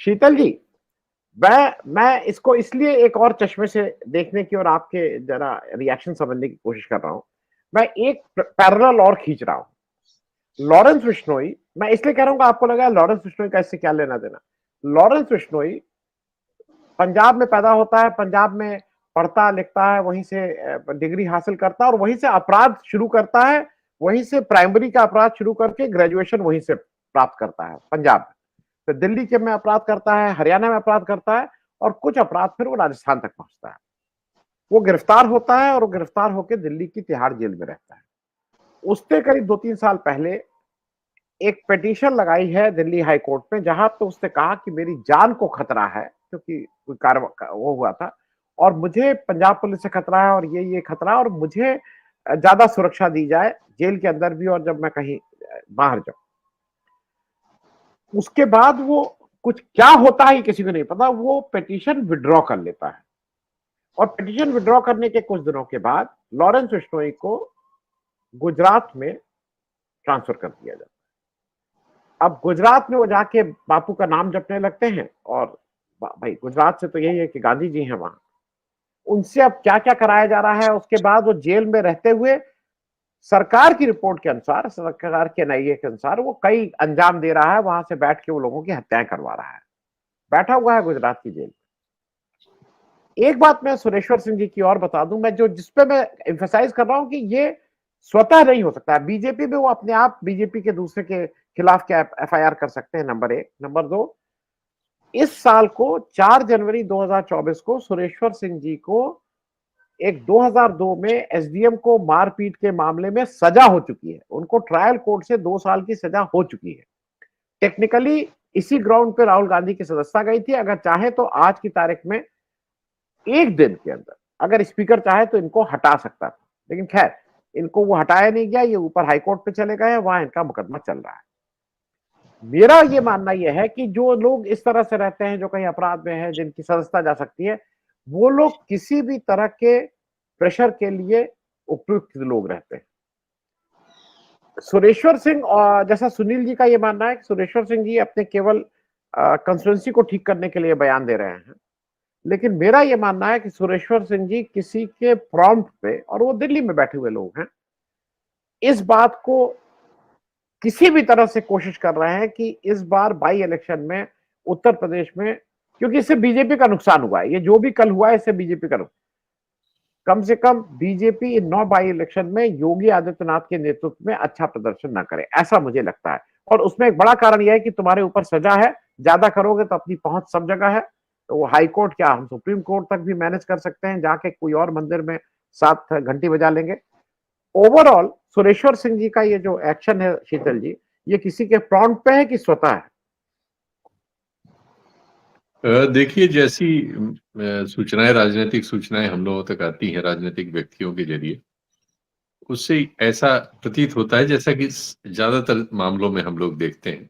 शीतल जी, मैं इसको इसलिए एक और चश्मे से देखने की और आपके जरा रिएक्शन समझने की कोशिश कर रहा हूं। मैं एक पैरेलल और खींच रहा हूं। लॉरेंस बिश्नोई, मैं इसलिए कह रहा हूं कि आपको लगा लॉरेंस बिश्नोई का इससे क्या लेना देना। लॉरेंस बिश्नोई पंजाब में पैदा होता है, पंजाब में पढ़ता लिखता है, वहीं से डिग्री हासिल करता है और वहीं से अपराध शुरू करता है। वहीं से प्राइमरी का अपराध शुरू करके ग्रेजुएशन वहीं से प्राप्त करता है पंजाब में। तो दिल्ली के में अपराध करता है, हरियाणा में अपराध करता है और कुछ अपराध फिर वो राजस्थान तक पहुंचता है। वो गिरफ्तार होता है और वो गिरफ्तार होकर दिल्ली की तिहाड़ जेल में रहता है। उसने करीब 2-3 साल पहले एक पिटीशन लगाई है दिल्ली हाई कोर्ट में, जहां पे उसने कहा कि मेरी जान को खतरा है क्योंकि कोई कार्य वो हुआ था और मुझे पंजाब पुलिस से खतरा है और ये खतरा है और मुझे ज्यादा सुरक्षा दी जाए जेल के अंदर भी और जब मैं कहीं बाहर जाऊं। उसके बाद वो कुछ क्या होता है किसी को नहीं पता, वो पिटीशन विड्रॉ कर लेता है और पिटीशन विड्रॉ करने के कुछ दिनों के बाद लॉरेंस बिश्नोई को गुजरात में ट्रांसफर कर दिया जाता है। अब गुजरात में वो जाके बापू का नाम जपने लगते हैं और भाई गुजरात से तो यही है कि गांधी जी हैं वहां। उनसे अब क्या क्या कराया जा रहा है, उसके बाद वो जेल में रहते हुए सरकार की रिपोर्ट के अनुसार, सरकार के एनआईए के अनुसार वो कई अंजाम दे रहा है, वहां से बैठ के वो लोगों की हत्याएं करवा रहा है, बैठा हुआ है गुजरात की जेल। एक बात मैं सुरेश्वर सिंह जी की और बता दूं, मैं जो जिसपे मैं एम्फेसाइज कर रहा हूं कि ये स्वतः नहीं हो सकता है। बीजेपी में वो अपने आप बीजेपी के दूसरे के खिलाफ क्या एफआईआर कर सकते हैं, नंबर एक। नंबर दो, इस साल को 4 जनवरी 2024 को सुरेश्वर सिंह जी को एक 2002 में एसडीएम को मारपीट के मामले में सजा हो चुकी है। उनको ट्रायल कोर्ट से 2 साल की सजा हो चुकी है। टेक्निकली इसी ग्राउंड पे राहुल गांधी की सदस्यता गई थी। अगर चाहे तो आज की तारीख में एक दिन के अंदर अगर स्पीकर चाहे तो इनको हटा सकता था, लेकिन खैर इनको वो हटाया नहीं गया। ये ऊपर हाईकोर्ट पे चले गए हैं, वहां इनका मुकदमा चल रहा है। मेरा ये मानना यह है कि जो लोग इस तरह से रहते हैं, जो कहीं अपराध में है, जिनकी सदस्यता जा सकती है, वो लोग किसी भी तरह के प्रेशर के लिए उपयुक्त लोग रहते हैं। सुरेश्वर सिंह जैसा सुनील जी का ये मानना है कि सुरेश्वर सिंह जी अपने केवल कंस्टिट्यूंसी को ठीक करने के लिए बयान दे रहे हैं, लेकिन मेरा ये मानना है कि सुरेश्वर सिंह जी किसी के प्रॉम्प्ट पे, और वो दिल्ली में बैठे हुए लोग हैं, इस बात को किसी भी तरह से कोशिश कर रहे हैं कि इस बार बाई इलेक्शन में उत्तर प्रदेश में, क्योंकि इससे बीजेपी का नुकसान हुआ है, ये जो भी कल हुआ है इससे बीजेपी का कम से कम बीजेपी इन 9 बाई इलेक्शन में योगी आदित्यनाथ के नेतृत्व में अच्छा प्रदर्शन ना करे, ऐसा मुझे लगता है। और उसमें एक बड़ा कारण यह है कि तुम्हारे ऊपर सजा है, ज्यादा करोगे तो अपनी पहुंच सब जगह है। तो वो हाई कोर्ट क्या, हम सुप्रीम कोर्ट तक भी मैनेज कर सकते हैं, जाके कोई और मंदिर में 7 घंटी बजा लेंगे। ओवरऑल सुरेश्वर सिंह जी का ये जो एक्शन है शीतल जी, ये किसी के प्रॉम्प्ट पे है कि स्वतः है? देखिए, जैसी सूचनाएं, राजनीतिक सूचनाएं हम लोगों तक आती हैं राजनीतिक व्यक्तियों के जरिए, उससे ऐसा प्रतीत होता है जैसा कि ज्यादातर मामलों में हम लोग देखते हैं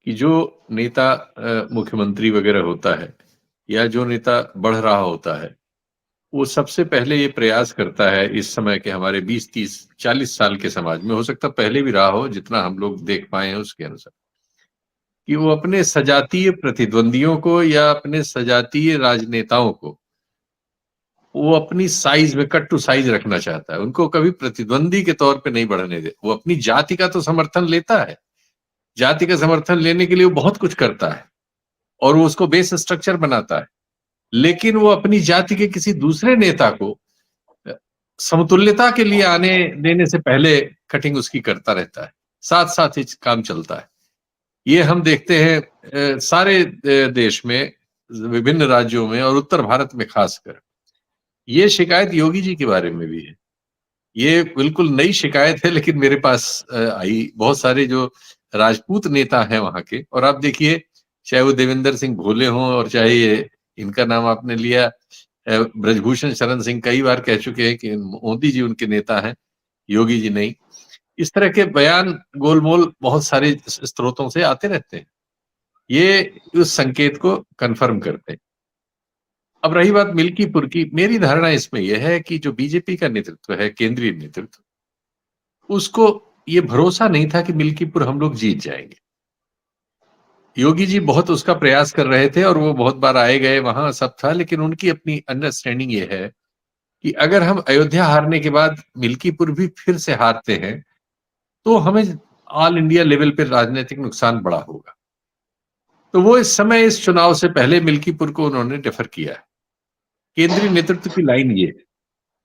कि जो नेता मुख्यमंत्री वगैरह होता है या जो नेता बढ़ रहा होता है, वो सबसे पहले ये प्रयास करता है इस समय के हमारे 20, 30, 40 साल के समाज में, हो सकता पहले भी रहा हो, जितना हम लोग देख पाए हैं उसके अनुसार, कि वो अपने सजातीय प्रतिद्वंदियों को या अपने सजातीय राजनेताओं को वो अपनी साइज में कट टू साइज रखना चाहता है। उनको कभी प्रतिद्वंदी के तौर पे नहीं बढ़ने दे। वो अपनी जाति का तो समर्थन लेता है, जाति का समर्थन लेने के लिए वो बहुत कुछ करता है और वो उसको बेस स्ट्रक्चर बनाता है, लेकिन वो अपनी जाति के किसी दूसरे नेता को समतुल्यता के लिए आने देने से पहले कटिंग उसकी करता रहता है। साथ साथ ही काम चलता है। ये हम देखते हैं सारे देश में, विभिन्न राज्यों में और उत्तर भारत में खासकर। ये शिकायत योगी जी के बारे में भी है। ये बिल्कुल नई शिकायत है, लेकिन मेरे पास आई। बहुत सारे जो राजपूत नेता हैं वहां के, और आप देखिए, चाहे वो देवेंद्र सिंह भोले हों और चाहे ये इनका नाम आपने लिया ब्रजभूषण शरण सिंह, कई बार कह चुके हैं कि मोदी जी उनके नेता हैं, योगी जी नहीं। इस तरह के बयान गोलमोल बहुत सारे स्रोतों से आते रहते हैं। ये उस संकेत को कंफर्म करते हैं। अब रही बात मिल्कीपुर की, मेरी धारणा इसमें यह है कि जो बीजेपी का नेतृत्व है, केंद्रीय नेतृत्व, उसको ये भरोसा नहीं था कि मिल्कीपुर हम लोग जीत जाएंगे। योगी जी बहुत उसका प्रयास कर रहे थे और वो बहुत बार आए गए, वहां सब था, लेकिन उनकी अपनी अंडरस्टैंडिंग ये है कि अगर हम अयोध्या हारने के बाद मिल्कीपुर भी फिर से हारते हैं तो हमें ऑल इंडिया लेवल पे राजनीतिक नुकसान बड़ा होगा। तो वो इस समय इस चुनाव से पहले मिल्कीपुर को उन्होंने डिफर किया है। केंद्रीय नेतृत्व की लाइन ये है।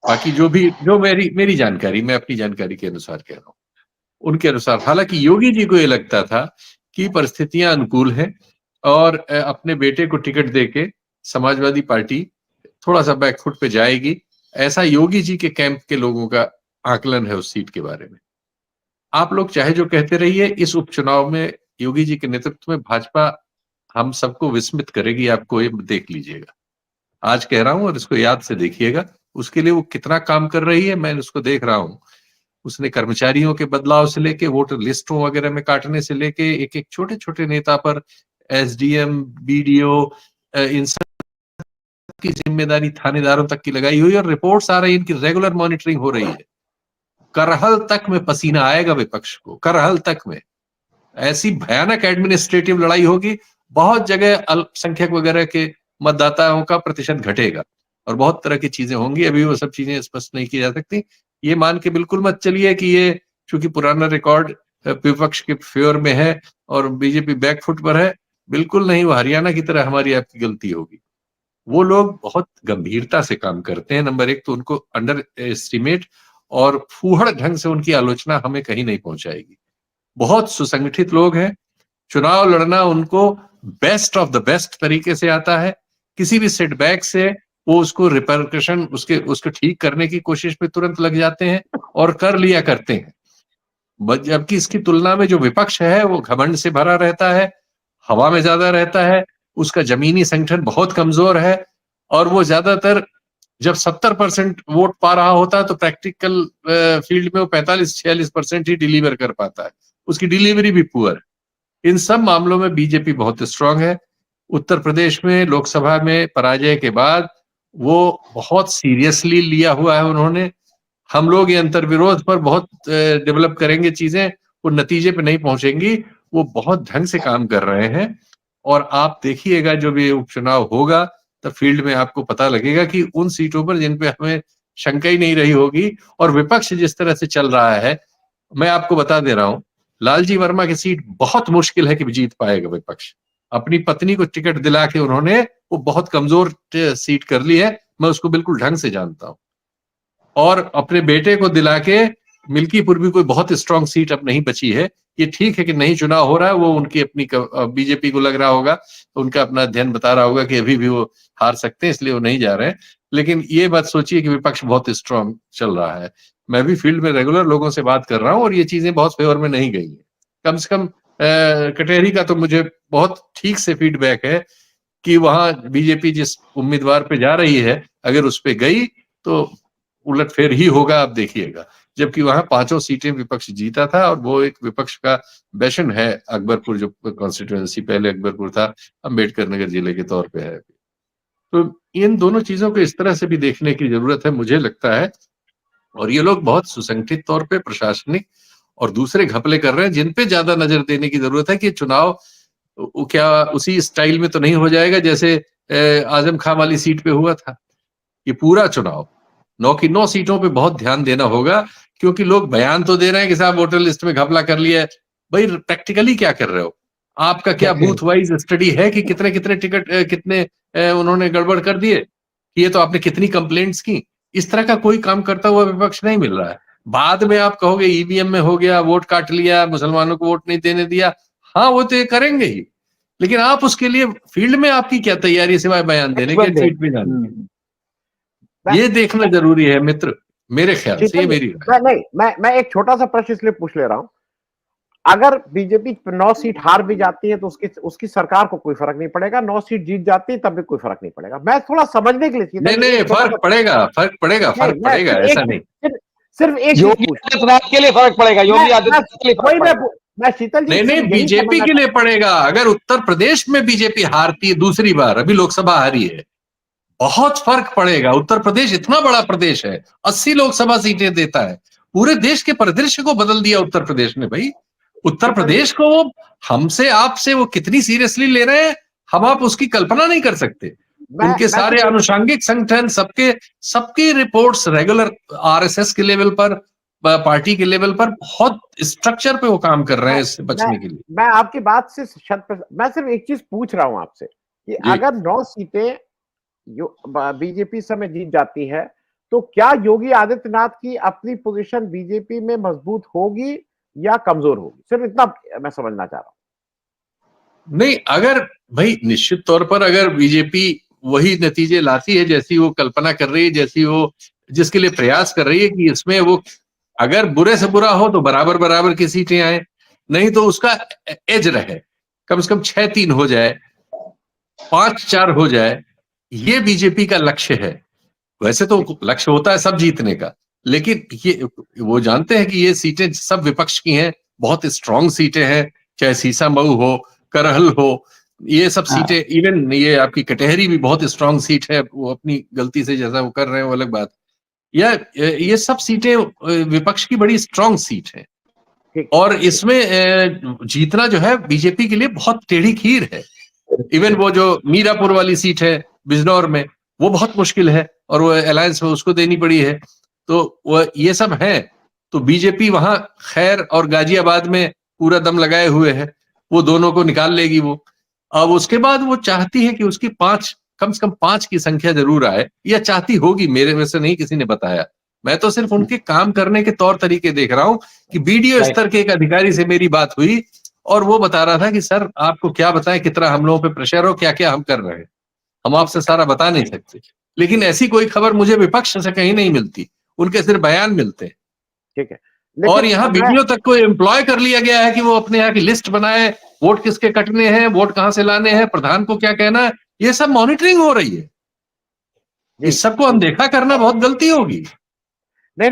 बाकी जो मेरी मेरी जानकारी, मैं अपनी जानकारी के अनुसार कह रहा हूं, उनके अनुसार हालांकि योगी जी को ये लगता था कि परिस्थितियां अनुकूल हैं और अपने बेटे को टिकट देके समाजवादी पार्टी थोड़ा सा बैकफुट पे जाएगी, ऐसा योगी जी के कैंप के लोगों का आकलन है उस सीट के बारे में। आप लोग चाहे जो कहते रहिए, इस उपचुनाव में योगी जी के नेतृत्व में भाजपा हम सबको विस्मित करेगी, आपको ये देख लीजिएगा। आज कह रहा हूं और इसको याद से देखिएगा। उसके लिए वो कितना काम कर रही है मैं उसको देख रहा हूं। उसने कर्मचारियों के बदलाव से लेके वोटर लिस्टों वगैरह में काटने से लेके एक एक छोटे छोटे नेता पर एसडीएम, बीडीओ, इन सब की जिम्मेदारी थानेदारों तक की लगाई हुई और रिपोर्ट्स आ रही, इनकी रेगुलर मॉनिटरिंग हो रही है। करहल तक में पसीना आएगा विपक्ष को, करहल तक में ऐसी भयानक एडमिनिस्ट्रेटिव लड़ाई होगी। बहुत जगह अल्पसंख्यक वगैरह के मतदाताओं का प्रतिशत घटेगा और बहुत तरह की चीजें होंगी। अभी वो सब चीजें स्पष्ट नहीं की जा सकती। ये मान के बिल्कुल मत चलिए कि ये चूंकि पुराना रिकॉर्ड विपक्ष के फेवर में है और बीजेपी बैकफुट पर है, बिल्कुल नहीं। वो हरियाणा की तरह हमारी आपकी गलती होगी। वो लोग बहुत गंभीरता से काम करते हैं। नंबर एक तो उनको अंडर एस्टिमेट और फूहड़ ढंग से उनकी आलोचना हमें कहीं नहीं पहुंचाएगी। बहुत सुसंगठित लोग हैं। चुनाव लड़ना उनको बेस्ट ऑफ द बेस्ट तरीके से आता है। किसी भी सेटबैक से वो उसको रिपरकशन उसको ठीक करने की कोशिश में तुरंत लग जाते हैं और कर लिया करते हैं। जबकि इसकी तुलना में जो विपक्ष है वो घमंड से भरा रहता है, हवा में ज्यादा रहता है, उसका जमीनी संगठन बहुत कमजोर है और वो ज्यादातर जब 70% वोट पा रहा होता है तो प्रैक्टिकल फील्ड में वो 45-46% ही डिलीवर कर पाता है। उसकी डिलीवरी भी पुअर है। इन सब मामलों में बीजेपी बहुत स्ट्रांग है। उत्तर प्रदेश में लोकसभा में पराजय के बाद वो बहुत सीरियसली लिया हुआ है उन्होंने। हम लोग ये अंतर्विरोध पर बहुत डेवलप करेंगे चीजें, वो नतीजे पे नहीं पहुंचेंगी। वो बहुत ढंग से काम कर रहे हैं और आप देखिएगा जो भी उपचुनाव होगा तब फील्ड में आपको पता लगेगा कि उन सीटों पर जिन पे हमें शंका ही नहीं रही होगी और विपक्ष जिस तरह से चल रहा है, मैं आपको बता दे रहा हूं, लालजी वर्मा की सीट बहुत मुश्किल है कि जीत पाएगा विपक्ष। अपनी पत्नी को टिकट दिला के उन्होंने वो बहुत कमजोर सीट कर ली है, मैं उसको बिल्कुल ढंग से जानता हूं। और अपने बेटे को दिला के मिल्कीपुर भी कोई बहुत स्ट्रांग सीट अब नहीं बची है। ये ठीक है कि नहीं चुनाव हो रहा है, वो उनकी अपनी बीजेपी को लग रहा होगा, तो उनका अपना अध्ययन बता रहा होगा कि अभी भी वो हार सकते हैं, इसलिए वो नहीं जा रहे हैं। लेकिन ये बात सोचिए कि विपक्ष बहुत स्ट्रांग चल रहा है। मैं भी फील्ड में रेगुलर लोगों से बात कर रहा हूँ और ये चीजें बहुत फेवर में नहीं गई है। कम से कम कटेहरी का तो मुझे बहुत ठीक से फीडबैक है कि वहां बीजेपी जिस उम्मीदवार पे जा रही है, अगर उस पे गई तो उलटफेर ही होगा, आप देखिएगा। जबकि वहां 5 सीटें विपक्ष जीता था और वो एक विपक्ष का बैशन है। अकबरपुर जो कॉन्स्टिट्यूएंसी पहले अकबरपुर था, अम्बेडकर नगर जिले के तौर पे है। तो इन दोनों चीजों को इस तरह से भी देखने की जरूरत है, मुझे लगता है। और ये लोग बहुत सुसंगठित तौर पे प्रशासनिक और दूसरे घपले कर रहे हैं जिन पे ज्यादा नजर देने की जरूरत है कि चुनाव क्या उसी स्टाइल में तो नहीं हो जाएगा जैसे आजम खां वाली सीट पे हुआ था। ये पूरा चुनाव 9 की 9 सीटों पे बहुत ध्यान देना होगा, क्योंकि लोग बयान तो दे रहे हैं कि साहब वोटर लिस्ट में घपला कर लिया है। भाई प्रैक्टिकली क्या कर रहे हो? आपका क्या बूथ वाइज स्टडी है कि कितने कितने टिकट कितने उन्होंने गड़बड़ कर दिए? ये तो आपने कितनी कंप्लेंट्स की? इस तरह का कोई काम करता हुआ विपक्ष नहीं मिल रहा है। बाद में आप कहोगे ईवीएम में हो गया, वोट काट लिया, मुसलमानों को वोट नहीं देने दिया। हाँ, वो तो ये करेंगे ही, लेकिन आप उसके लिए फील्ड में आपकी क्या तैयारी सिवाय बयान देने के, ट्वीट भी डालने के? ये देखना जरूरी है मित्र, मेरे ख्याल से। ये मेरी राय। मैं एक छोटा सा प्रश्न इसलिए पूछ ले रहा हूं। अगर बीजेपी 9 सीट हार भी जाती है तो उसकी सरकार को कोई फर्क नहीं पड़ेगा, 9 सीट जीत जाती है तब भी कोई फर्क नहीं पड़ेगा। मैं थोड़ा समझने के लिए नहीं, फर्क पड़ेगा ऐसा नहीं। सिर्फ एक योगी आदित्यनाथ के लिए फर्क पड़ेगा, योगी आदित्यनाथ के लिए फर्क पड़ेगा। मैं शीतल जी नहीं, बीजेपी के लिए पड़ेगा। अगर उत्तर प्रदेश में बीजेपी हारती है दूसरी बार, अभी लोकसभा हारी है, बहुत फर्क पड़ेगा। उत्तर प्रदेश इतना बड़ा प्रदेश है, 80 लोकसभा सीटें देता है, पूरे देश के परिदृश्य को बदल दिया उत्तर प्रदेश ने। भाई उत्तर प्रदेश को वो हमसे आपसे वो कितनी सीरियसली ले रहे हैं, हम आप उसकी कल्पना नहीं कर सकते। उनके सारे आनुषंगिक संगठन, सबकी रिपोर्ट्स रेगुलर आरएसएस के लेवल पर, पार्टी के लेवल पर बहुत स्ट्रक्चर पे वो काम कर रहे हैं इससे बचने के लिए। मैं आपकी बात से मैं सिर्फ एक चीज पूछ रहा हूं आपसे कि अगर 9 सीटें बीजेपी समय जीत जाती है तो क्या योगी आदित्यनाथ की अपनी पोजीशन बीजेपी में मजबूत होगी या कमजोर होगी? सिर्फ इतना मैं समझना चाह रहा हूं। नहीं, अगर भाई निश्चित तौर पर अगर बीजेपी वही नतीजे लाती है जैसी वो कल्पना कर रही है, जैसी वो जिसके लिए प्रयास कर रही है कि इसमें वो अगर बुरे से बुरा हो तो बराबर की सीटें आए, नहीं तो उसका एज रहे, कम से कम 6-3 हो जाए, 5-4 हो जाए, ये बीजेपी का लक्ष्य है। वैसे तो लक्ष्य होता है सब जीतने का, लेकिन ये वो जानते हैं कि ये सीटें सब विपक्ष की हैं, बहुत स्ट्रांग सीटें हैं, चाहे सीसामऊ हो, करहल हो, ये सब सीटें, इवन ये आपकी कटहरी भी बहुत स्ट्रांग सीट है, वो अपनी गलती से जैसा वो कर रहे हैं वो अलग बात। ये सब सीटें विपक्ष की बड़ी स्ट्रांग सीट है और इसमें जीतना जो है बीजेपी के लिए बहुत टेढ़ी खीर है। इवन वो जो मीरापुर वाली सीट है बिजनौर में, वो बहुत मुश्किल है और वो अलायंस में उसको देनी पड़ी है। तो वो ये सब है, तो बीजेपी वहां खैर और गाजियाबाद में पूरा दम लगाए हुए है, वो दोनों को निकाल लेगी वो। अब उसके बाद वो चाहती है कि उसकी कम से कम 5 की संख्या जरूर आए, या चाहती होगी, मेरे में से नहीं किसी ने बताया, मैं तो सिर्फ उनके काम करने के तौर तरीके देख रहा हूं कि बीडीओ स्तर के एक अधिकारी से मेरी बात हुई और वो बता रहा था कि सर आपको क्या बताएं कितना हम लोगों पे प्रेशर हो, क्या क्या हम कर रहे हैं, हम आपसे सारा बता नहीं सकते। लेकिन ऐसी कोई खबर मुझे विपक्ष से कहीं नहीं मिलती, उनके सिर्फ बयान मिलते हैं। ठीक है, और यहाँ बीडीओ तक को एम्प्लॉय कर लिया गया है कि वो अपने यहाँ की लिस्ट बनाए, वोट किसके कटने हैं, वोट कहां से लाने हैं, प्रधान को क्या कहना है, ये सब मॉनिटरिंग हो रही है। इस सबको अनदेखा करना बहुत गलती होगी। नहीं,